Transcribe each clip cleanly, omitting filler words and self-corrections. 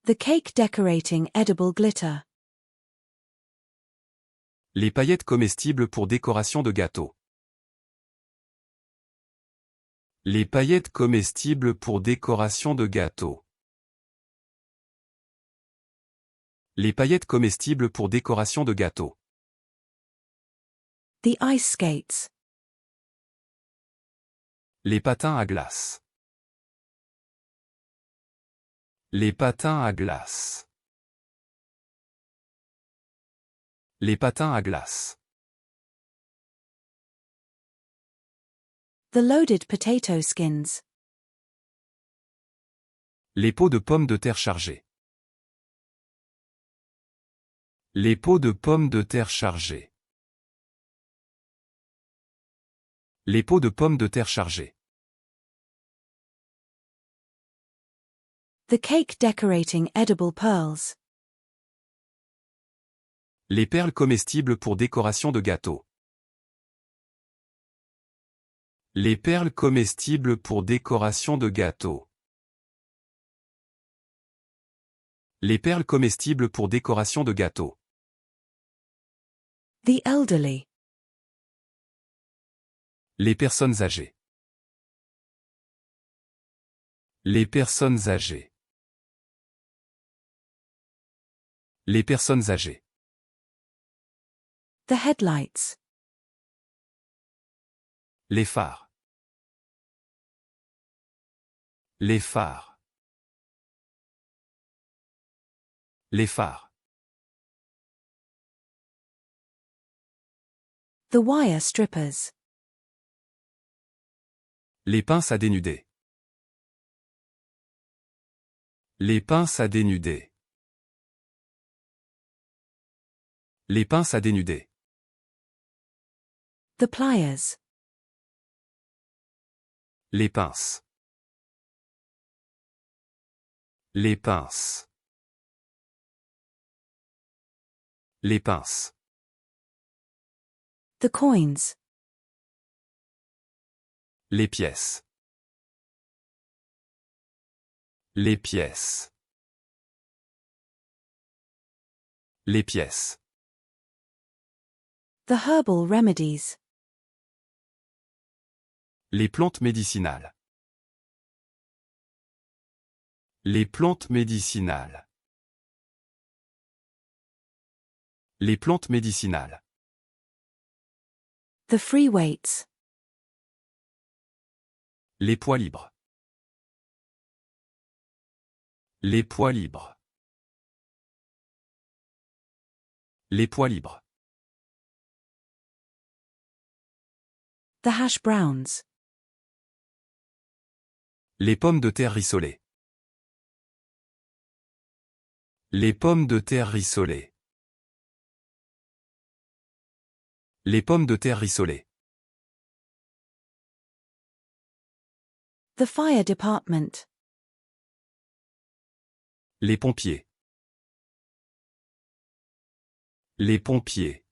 The cake decorating edible glitter. Les paillettes comestibles pour décoration de gâteau. Les paillettes comestibles pour décoration de gâteau. Les paillettes comestibles pour décoration de gâteau. The ice skates. Les patins à glace. Les patins à glace. Les patins à glace. The loaded potato skins. Les pots de pommes de terre chargés. Les pots de pommes de terre chargés. Les pots de pommes de terre chargés. The cake decorating edible pearls. Les perles comestibles pour décoration de gâteau. Les perles comestibles pour décoration de gâteau. Les perles comestibles pour décoration de gâteau. The elderly. Les personnes âgées. Les personnes âgées. Les personnes âgées. The headlights. Les phares. Les phares. Les phares. The wire strippers. Les pinces à dénuder. Les pinces à dénuder. Les pinces à dénuder. The pliers. Les pinces. Les pinces. Les pinces. The coins. Les pièces. Les pièces. Les pièces. The herbal remedies. Les plantes médicinales. Les plantes médicinales. Les plantes médicinales. The free weights. Les poids libres. Les poids libres. Les poids libres. The hash browns. Les pommes de terre rissolées. Les pommes de terre rissolées. Les pommes de terre rissolées. The fire department. Les pompiers. Les pompiers.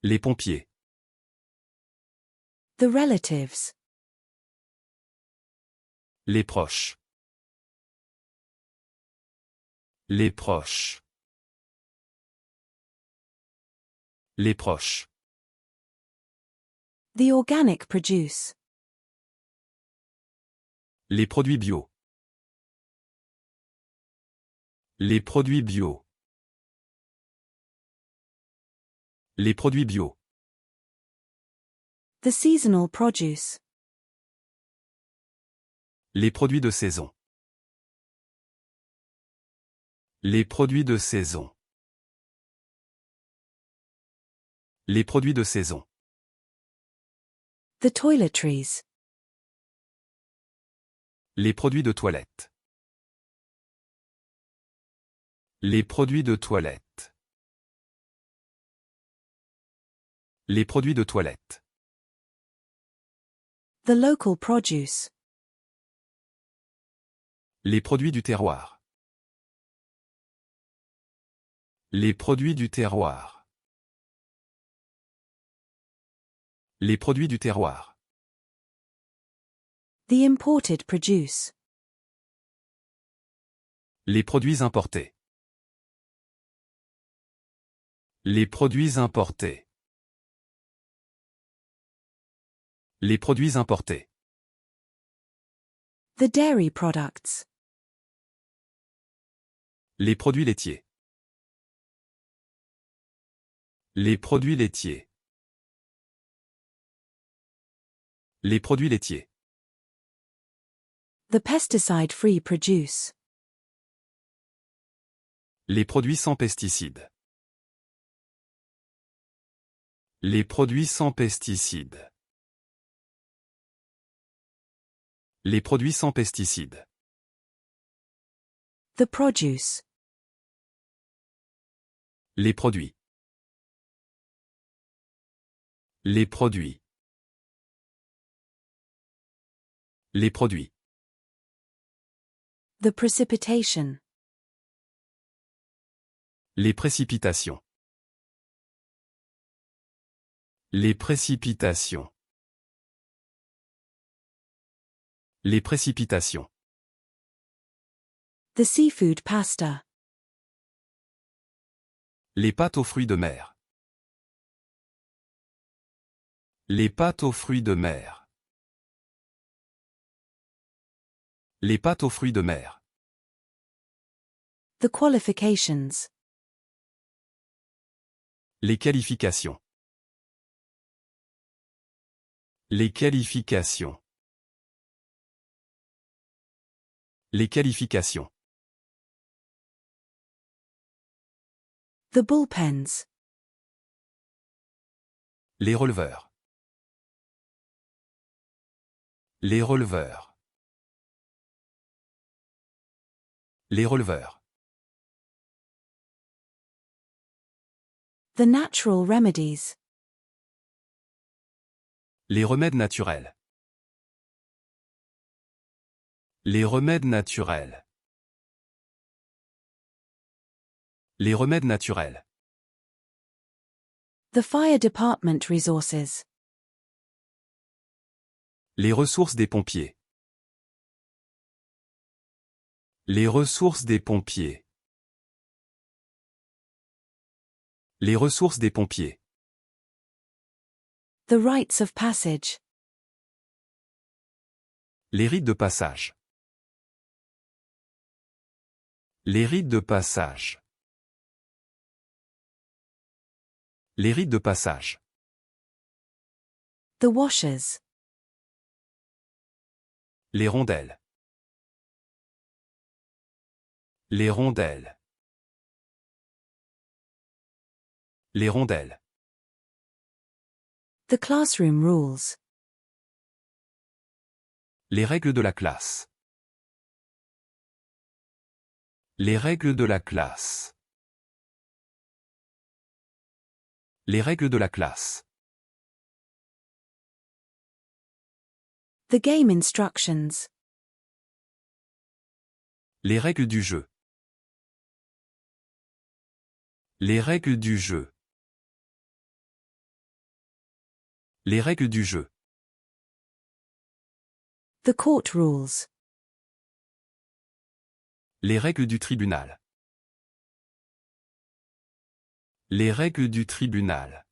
Les pompiers. The relatives. Les proches. Les proches. Les proches. The organic produce. Les produits bio. Les produits bio. Les produits bio. The seasonal produce. Les produits de saison. Les produits de saison. Les produits de saison. The toiletries. Les produits de toilette. Les produits de toilette. Les produits de toilette. The local produce. Les produits du terroir. Les produits du terroir. Les produits du terroir. The imported produce. Les produits importés. Les produits importés. Les produits importés. The dairy products. Les produits laitiers. Les produits laitiers. Les produits laitiers. The pesticide-free produce. Les produits sans pesticides. Les produits sans pesticides. Les produits sans pesticides. The produce. Les produits. Les produits. Les produits. The precipitation. Les précipitations. Les précipitations. Les précipitations. The seafood pasta. Les pâtes aux fruits de mer. Les pâtes aux fruits de mer. Les pâtes aux fruits de mer. The qualifications. Les qualifications. Les qualifications. Les qualifications. The bullpens. Les releveurs. Les releveurs. Les releveurs. The natural remedies. Les remèdes naturels. Les remèdes naturels. Les remèdes naturels. The fire department resources. Les ressources des pompiers. Les ressources des pompiers. Les ressources des pompiers. The rites of passage. Les rites de passage. Les rites de passage. Les rites de passage. The washers. Les rondelles. Les rondelles. Les rondelles. The classroom rules. Les règles de la classe. Les règles de la classe. Les règles de la classe. The game instructions. Les règles du jeu. Les règles du jeu. Les règles du jeu. The court rules. Les règles du tribunal. Les règles du tribunal.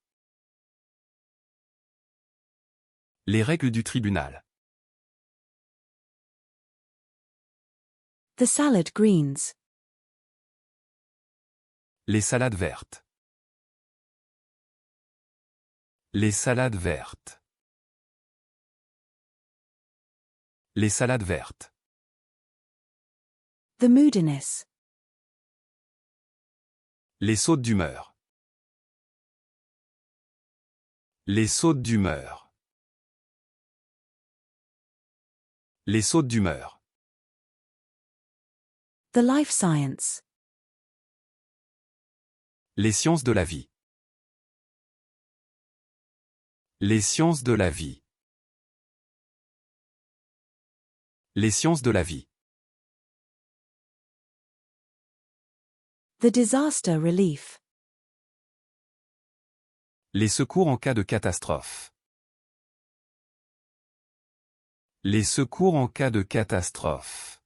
Les règles du tribunal. The salad greens. Les salades vertes. Les salades vertes. Les salades vertes. The moodiness. Les sautes d'humeur. Les sautes d'humeur. Les sautes d'humeur. The life science. Les sciences de la vie. Les sciences de la vie. Les sciences de la vie. The disaster relief. Les secours en cas de catastrophe. Les secours en cas de catastrophe.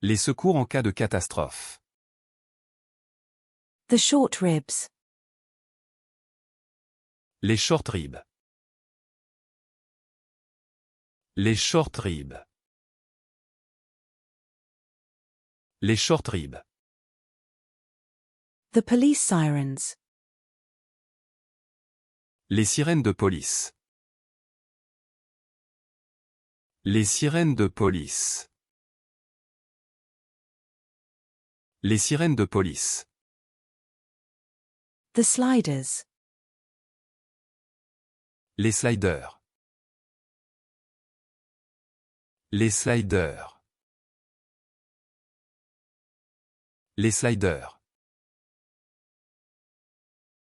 Les secours en cas de catastrophe. The short ribs. Les short ribs. Les short ribs. Les short ribs. The police sirens. Les sirènes de police. Les sirènes de police. Les sirènes de police. The sliders. Les sliders. Les sliders. Les sliders.